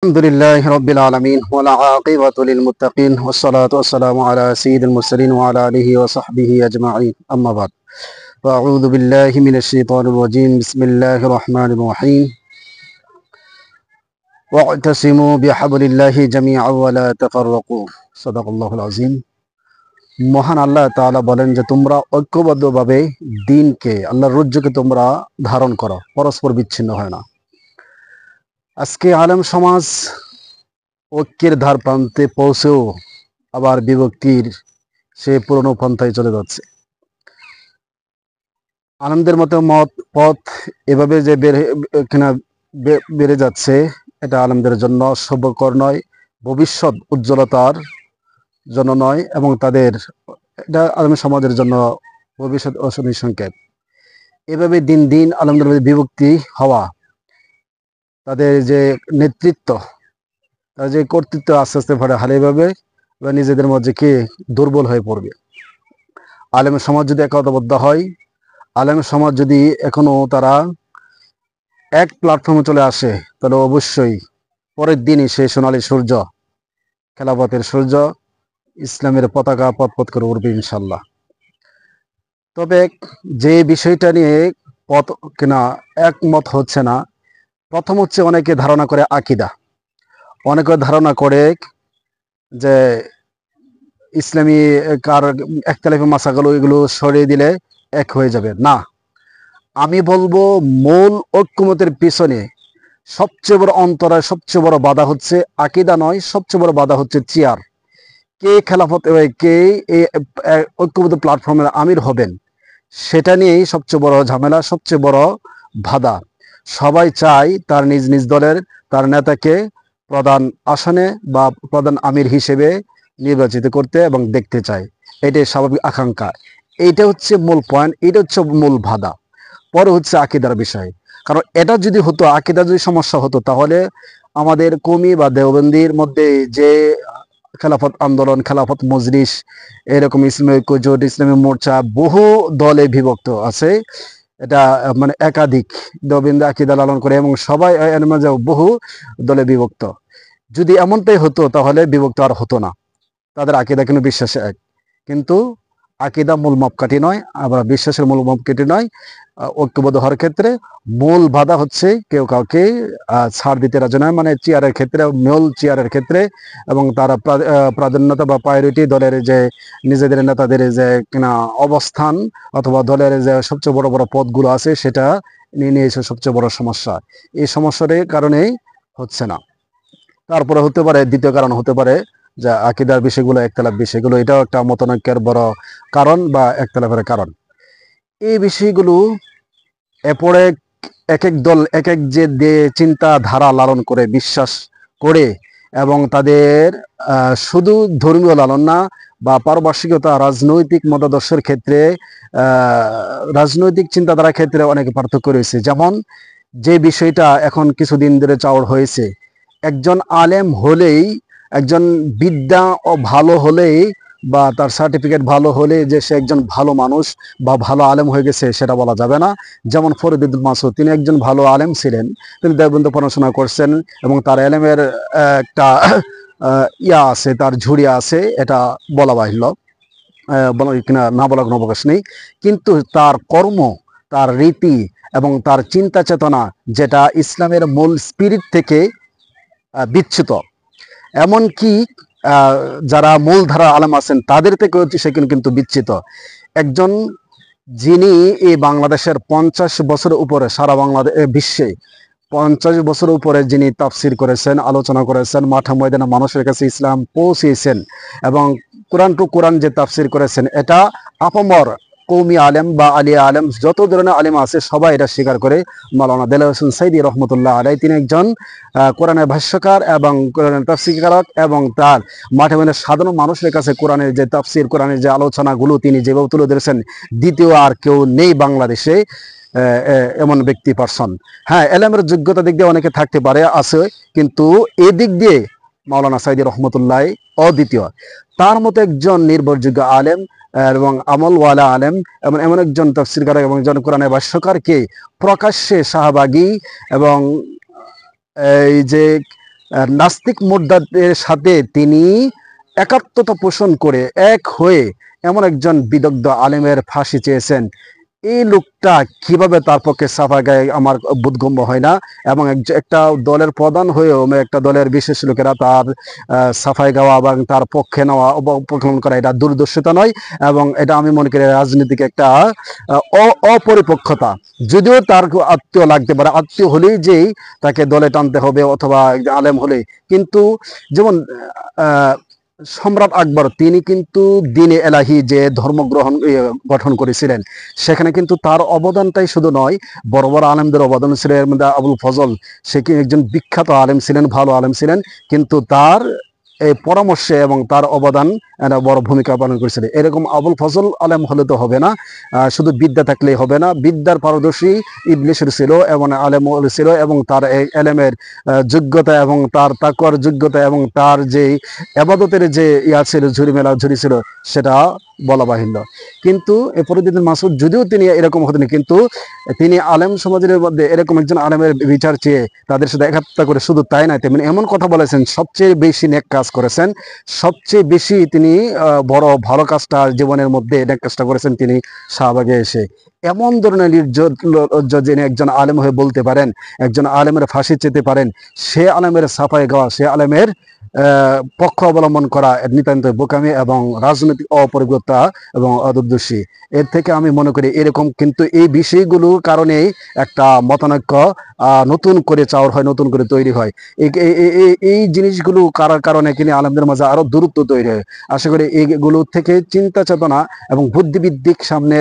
الحمد لله رب العالمين والعاقبة للمتقين والصلاة والسلام على سيد المرسلين وعلى آله وصحبه أجمعين أما بعد فأعوذ بالله من الشيطان الرجيم بسم الله الرحمن الرحيم واعتصموا بحبل الله جميعا ولا تفرقوا صدق الله العظيم মহান আল্লাহ তাআলা বলেন যে তোমরা ঐক্যবদ্ধভাবে দ্বীনকে আল্লাহর রজ্জুকে তোমরা ধারণ করো, পরস্পর বিচ্ছিন্ন হয় না। আজকে আলেম সমাজ ঐক্যের ধার প্রান্তে পৌঁছেও আবার বিভক্তির সে পুরনো পন্থায় চলে যাচ্ছে। আনন্দের মতো পথ এভাবে যে বেড়ে যাচ্ছে, এটা আলেমদের জন্য শুভকর নয়, ভবিষ্যৎ উজ্জ্বলতার জন্য নয়, এবং এটা আলেম সমাজের জন্য ভবিষ্যৎ অশনি সংকেত। এভাবে দিন দিন আলেমদের মধ্যে বিভক্তি হওয়া, তাদের যে নেতৃত্ব, তাদের যে কর্তৃত্ব আস্তে আস্তে হারিয়ে যাবে বা নিজেদের মধ্যে কে দুর্বল হয়ে পড়বে। আলেম সমাজ যদি একতাবদ্ধ হয়, আলেম সমাজ যদি এখনো তারা এক প্ল্যাটফর্মে চলে আসে, তাহলে অবশ্যই পরের দিনই সেই সোনালী সূর্য, খেলাফতের সূর্য, ইসলামের পতাকা পথ করে উঠবে ইনশাল্লাহ। তবে যে বিষয়টা নিয়ে একমত হচ্ছে না, প্রথম হচ্ছে অনেকে ধারণা করে আকীদা, অনেকে ধারণা করে যে ইসলামী একতলাফি মাসাগুলো এগুলো সরিয়ে দিলে এক হয়ে যাবে। না, আমি বলবো মূল ঐক্যমতের পিছনে সবচেয়ে বড় অন্তরায়, সবচেয়ে বড় বাধা হচ্ছে আকীদা নয়, সবচেয়ে বড় বাধা হচ্ছে চেয়ার। কে খেলাফত, কে ঐক্যবদ্ধ প্ল্যাটফর্মের আমির হবেন, সেটা নিয়েই সবচেয়ে বড় ঝামেলা, সবচেয়ে বড় বাধা। সবাই চায় তার নিজ নিজ দলের তার নেতাকে প্রধান আসনে বা প্রধান আমির হিসেবে নির্বাচিত করতে এবং দেখতে চায়, এটাই স্বাভাবিক আকাঙ্ক্ষা। এইটা হচ্ছে মূল পয়েন্ট, এটা হচ্ছে মূল বাধা। পরে হচ্ছে আকীদার বিষয়, কারণ এটা যদি হতো, আকীদার যদি সমস্যা হতো, তাহলে আমাদের কওমি বা দেওবন্দির মধ্যে যে খেলাফত আন্দোলন, খেলাফত মজলিস, এরকম ইসলামী ঐক্য জোট, ইসলামী মোর্চা, বহু দলে বিভক্ত আছে। এটা মানে একাধিক দেওবন্দি আকীদা লালন করে এবং সবাই এর মাঝে বহু দলে বিভক্ত। যদি এমনটাই হতো তাহলে বিভক্ত আর হতো না, তাদের আকীদা কিন্তু বিশ্বাসে এক। কিন্তু আকীদা মূল মাপকাঠি নয়, আবার বিশ্বাসের মূল মাপকাঠি নয়। ঐক্যবদ্ধ হওয়ার ক্ষেত্রে মূল বাধা হচ্ছে কেউ কাউকে ছাড় দিতে রাজি নয়, মানে চেয়ারের ক্ষেত্রে, মূল চেয়ারের ক্ষেত্রে, এবং তারা প্রাধান্যতা বা প্রায়োরিটি দলের যে নিজেদের নেতাদের যে কিনা অবস্থান অথবা দলের যে সবচেয়ে বড় বড় পদগুলো আছে, সেটা নিয়ে এসে সবচেয়ে বড় সমস্যা। এই সমস্যার কারণেই হচ্ছে না। তারপরে হতে পারে, দ্বিতীয় কারণ হতে পারে যে আকীদার বিষয়গুলো, একতলাফ বিষয়গুলো, এটাও একটা মতানৈক্যের বড় কারণ বা একতলাফের কারণ। এই বিষয়গুলো এরপরে এক এক দল এক এক যে চিন্তাধারা লালন করে, বিশ্বাস করে, এবং তাদের শুধু ধর্মীয় লালন না বা পারপার্শ্বিকতা, রাজনৈতিক মতাদর্শের ক্ষেত্রে, রাজনৈতিক চিন্তাধারার ক্ষেত্রে অনেক পার্থক্য রয়েছে। যেমন যে বিষয়টা এখন কিছুদিন ধরে চাওয়ার হয়েছে, একজন আলেম হলেই, একজন বিদ্যা ও ভালো হলেই বা তার সার্টিফিকেট ভালো হলে যে সে একজন ভালো মানুষ বা ভালো আলেম হয়ে গেছে, সেটা বলা যাবে না। যেমন ফরিদ বিন মাসুদ, তিনি একজন ভালো আলেম ছিলেন, তিনি দেওবন্দে পড়াশোনা করছেন এবং তার এলেমের একটা ইয়া আছে, তার ঝুড়ি আছে, এটা বলা বাহিল্য, কিনা না বলার কোনো অবকাশ নেই। কিন্তু তার কর্ম, তার রীতি এবং তার চিন্তা চেতনা, যেটা ইসলামের মূল স্পিরিট থেকে বিচ্যুত, এমনকি যারা মূলধারা আলেম আছেন তাদের থেকেও সে কিন্তু বিচ্যুত। একজন যিনি এই বাংলাদেশের 50 বছরের উপরে, সারা বাংলাদেশ বিশ্বে 50 বছরের উপরে যিনি তাফসির করেছেন, আলোচনা করেছেন, মাঠে ময়দানে মানুষের কাছে ইসলাম পৌঁছিয়েছেন, এবং কোরআন টু কোরআন যে তাফসির করেছেন, এটা আপামর কৌমি আলেম বা আলিয়া আলেম, যত ধরনের আলেম আছে সবাই এটা স্বীকার করে। মাওলানা দেলাওয়ার হোসেন সাইদী রহমতুল্লাহ আলাই, তিনি একজন কোরআনের ভাষ্যকার এবং কোরআনের তাফসিরকারক, এবং তার মাঠে মানে সাধারণ মানুষের কাছে কোরআনের যে তাফসির, কোরআনের যে আলোচনাগুলো তিনি যেভাবে তুলে ধরেছেন, দ্বিতীয় আর কেউ নেই বাংলাদেশে এমন ব্যক্তি, পারসন। হ্যাঁ, এলেমের যোগ্যতা দিক দিয়ে অনেকে থাকতে পারে, আছে, কিন্তু এদিক দিয়ে মাওলানা সাইদী রহমতুল্লাহ অদ্বিতীয়। তার মতো একজন নির্ভরযোগ্য আলেম এবং আমলওয়ালা আলেম, এমন একজন তাফসিরকারক এবং একজন কোরআনের ভাষ্যকারকে প্রকাশ্যে শাহবাগী এবং এই যে নাস্তিক মোর্দাদের সাথে তিনি একাত্মতা পোষণ করে এক হয়ে এমন একজন বিদগ্ধ আলেমের ফাঁসি চেয়েছেন। এই লোকটা কিভাবে তার পক্ষে সাফা গায়ে আমার বোধগম্য হয় না। এবং একটা দলের প্রধান হয়েও একটা দলের বিশেষ লোকেরা তার সাফাই গাওয়া এবং তার পক্ষে নেওয়া অপকলন করা এটা দূরদর্শিতা নয়, এবং এটা আমি মনে করি রাজনীতিক একটা অপরিপক্কতা। যদিও তার আত্মীয় লাগতে পারে, আত্মীয় হলেই যেই তাকে দলে টানতে হবে অথবা আলেম হলে, কিন্তু যেমন আহ সম্রাট আকবর তিনি কিন্তু দিনে এলাহি যে ধর্ম গঠন করেছিলেন, সেখানে কিন্তু তার অবদানটাই শুধু নয়, বড় বড় আলেমদের অবদান ছিল। এর মধ্যে আবুল ফজল, সে কি একজন বিখ্যাত আলেম ছিলেন, ভালো আলেম ছিলেন, কিন্তু তার এই পরামর্শে এবং তার অবদান একটা বড় ভূমিকা পালন করেছিল। এরকম আবুল ফজল আলেম হলে তো হবে না, শুধু বিদ্যা থাকলেই হবে না। বিদ্যার পারদর্শী ইবলিসের ছিল এবং আলেম ছিল, এবং তার এই আলেমের যোগ্যতা এবং তার তাকওয়ার যোগ্যতা এবং তার যে এবাদতের যে ছিল, ঝুড়ি ছিল, সেটা বলা বাহিল্য। কিন্তু এ ফরিদুদ্দীন মাসুদ যদিও তিনি এরকম হতেন, কিন্তু তিনি আলেম সমাজের মধ্যে এরকম একজন আলেমের বিচার চেয়ে তাদের সাথে একাত্মতা করে, শুধু তাই নয়, তেমনি এমন কথা বলেছেন, সবচেয়ে বেশি নেক কাজ করেছেন, সবচেয়ে বেশি তিনি বড় ভালো কাজটা জীবনের মধ্যে নেক কাজটা করেছেন তিনি শাহবাগে এসে। এমন ধরনের নির্লজ্জ যিনি একজন আলেম হয়ে বলতে পারেন, একজন আলেমের ফাঁসি চেতে পারেন, সে আলেমের সাফাই গাওয়া, সে আলেমের পক্ষ অবলম্বন করা নিতান্ত বোকামি এবং রাজনৈতিক অপরিজ্ঞতা এবং অদূরদর্শী। এর থেকে আমি মনে করি এরকম কিন্তু এই বিষয়গুলোর কারণেই একটা মতানৈক্য নতুন করে চাওয়ার হয়, নতুন করে তৈরি হয়। এই জিনিসগুলো কারার কারণে কিন্তু আলেমদের মাঝে আরো দূরত্ব তৈরি হয়। আশা করি এইগুলো থেকে চিন্তা চেতনা এবং বুদ্ধিবৃত্তিক সামনে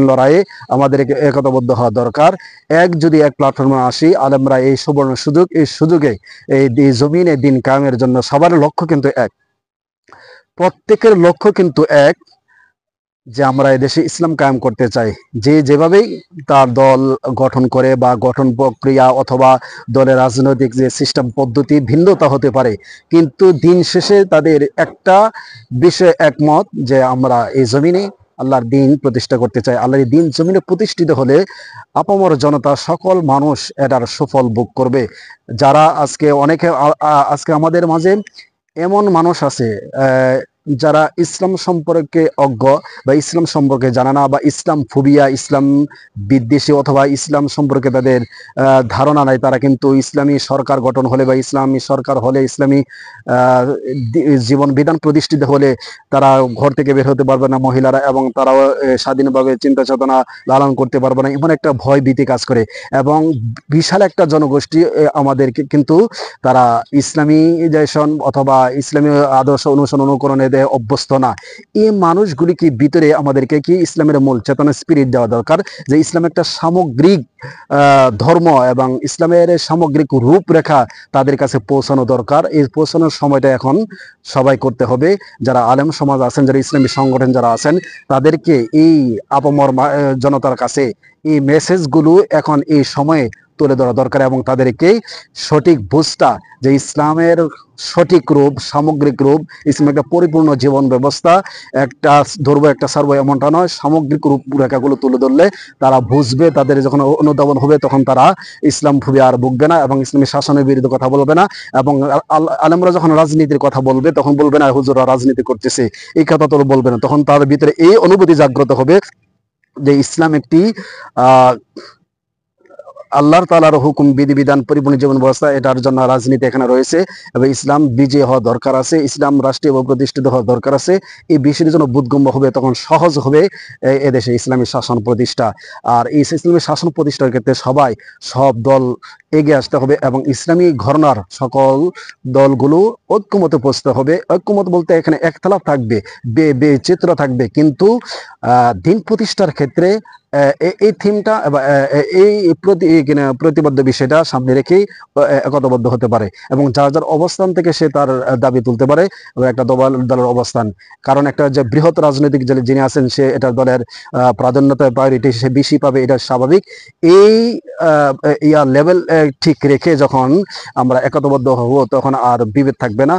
লড়াইয়ে আমাদেরকে একতাবদ্ধ হওয়া দরকার। যদি এক প্ল্যাটফর্মে আসি, আলেমরা এই সুবর্ণ সুযোগ, এই সুযোগে এই জমিনে দিন কায়েমের জন্য সবার লক্ষ্য কিন্তু এক, প্রত্যেকের লক্ষ্য কিন্তু এক, যে আমরা এদেশে ইসলাম কায়েম করতে চাই। যে যেভাবেই তার দল গঠন করে বা গঠন প্রক্রিয়া অথবা দলের রাজনৈতিক যে সিস্টেম পদ্ধতি ভিন্নতা হতে পারে, কিন্তু দিন শেষে তাদের একটা বিষয়ে একমত, যে আমরা এই জমিনে আল্লাহর দিন প্রতিষ্ঠা করতে চাই। আল্লাহর দিন জমিনে প্রতিষ্ঠিত হলে আপামর জনতা, সকল মানুষ এটার সুফল ভোগ করবে। যারা আজকে আমাদের মাঝে এমন মানুষ আছে যারা ইসলাম সম্পর্কে অজ্ঞ বা ইসলাম সম্পর্কে জানে না, বা ইসলাম ফোবিয়া, ইসলাম বিদ্বেষী অথবা ইসলাম সম্পর্কে তাদের ধারণা নাই। তারা কিন্তু ইসলামী সরকার গঠন হলে বা ইসলামী সরকার হলে, ইসলামী জীবন বিধান প্রতিষ্ঠিত হলে তারা ঘর থেকে বের হতে পারবে না মহিলারা, এবং তারাও স্বাধীনভাবে চিন্তা চেতনা লালন করতে পারবে না, এমন একটা ভয় ভীতি কাজ করে। এবং বিশাল একটা জনগোষ্ঠী আমাদেরকে কিন্তু তারা ইসলামিজেশন অথবা ইসলামী আদর্শ অনুকরণে অভ্যস্ত না। এই মানুষগুলিকে ভিতরে আমাদেরকে কি ইসলামের মূল চেতনা, স্পিরিট দেওয়া দরকার, যে ইসলাম একটা সামগ্রিক ধর্ম এবং ইসলামের সামগ্রিক রূপরেখা তাদের কাছে পৌঁছানো দরকার। এই পৌঁছানোর সময়টা এখন সবাই করতে হবে। যারা আলেম সমাজ আছেন, যারা ইসলামী সংগঠন যারা আছেন, তাদেরকে এই আপামর জনতার কাছে এই মেসেজগুলো এখন এই সময়ে তুলে ধরা দরকার, এবং তাদেরকে সঠিক বুঝটা, যে ইসলামের সঠিক রূপ, সামগ্রিক রূপ, ইসলাম একটা পরিপূর্ণ জীবন ব্যবস্থা, একটা ধরবো একটা সারবো এমনটা নয়, সামগ্রিক রূপরেখাগুলো তুলে ধরলে তারা বুঝবে। তাদের যখন অনুধাবন হবে তখন তারা ইসলাম ভুবে আর ভুগবে না, এবং ইসলামী শাসনের বিরুদ্ধে কথা বলবে না। এবং আলেমরা যখন রাজনীতির কথা বলবে তখন বলবে না হুজুররা রাজনীতি করতেছে, এই কথা তো বলবে না। তখন তার ভিতরে এই অনুভূতি জাগ্রত হবে যে ইসলাম একটি আল্লাহর তাআলার হুকুম, বিধিবিধান, পরিপূর্ণ জীবন ব্যবস্থা, এটার জন্য রাজনীতি এখানে রয়েছে, এবং ইসলাম বিজয় হওয়া দরকার আছে, ইসলাম রাষ্ট্রীয় প্রতিষ্ঠিত হওয়া দরকার আছে। এই বিষয়ের জন্য বোধগম্য হবে, তখন সহজ হবে এদেশে ইসলামী শাসন প্রতিষ্ঠা। আর এই ইসলামী শাসন প্রতিষ্ঠার ক্ষেত্রে সব দল এগিয়ে আসতে হবে, এবং ইসলামী ঘরানার সকল দলগুলো ঐক্যমতে পৌঁছতে হবে। ঐক্যমত বলতে এখানে একতলাপ থাকবে, চিত্র থাকবে, কিন্তু দিন প্রতিষ্ঠার ক্ষেত্রে এই থিমটা এই প্রতিবদ্ধ বিষয়টা সামনে রেখেই একতাবদ্ধ হতে পারে, এবং যার যার অবস্থান থেকে সে তার দাবি তুলতে পারে, এবং একটা দলের অবস্থান। কারণ একটা যে বৃহৎ রাজনৈতিক যিনি আছেন, সে এটা দলের প্রাধান্যতা, প্রায়োরিটি সে বেশি পাবে, এটা স্বাভাবিক। এই লেভেল ঠিক রেখে যখন আমরা একতাবদ্ধ হব, তখন আর বিভেদ থাকবে না,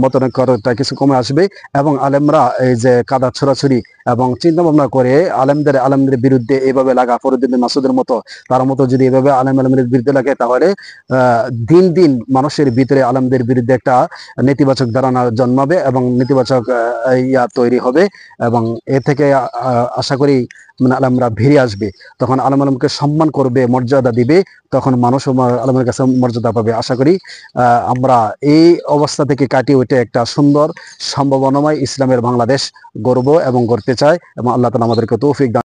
মতানৈক্যতা কিছু কমে আসবে, এবং আলেমরা এই যে কাদা ছোড়াছুরি এবং চিন্তা ভাবনা করে আলেমদের বিরুদ্ধে এভাবে লাগা, ফরিদুদ্দিন মাসুদের মতো, তার মতো যদি এভাবে আলেম আলেমের বিরুদ্ধে লাগে, তাহলে দিন দিন মানুষের ভিতরে আলেমদের বিরুদ্ধে একটা নেতিবাচক ধারণা জন্মাবে এবং নেতিবাচক ইয়া তৈরি হবে। এবং এ থেকে আশা করি মানে আলেমরা বেরিয়ে আসবে। তখন আলেম আলেমকে সম্মান করবে, মর্যাদা দিবে, তখন মানুষ আলেমের কাছে মর্যাদা পাবে। আশা করি আমরা এই অবস্থা থেকে কাটিয়ে উঠে একটা সুন্দর সম্ভাবনাময় ইসলামের বাংলাদেশ গড়ব এবং গড়তে চাই, এবং আল্লাহ তাআলা আমাদেরকে তৌফিক দান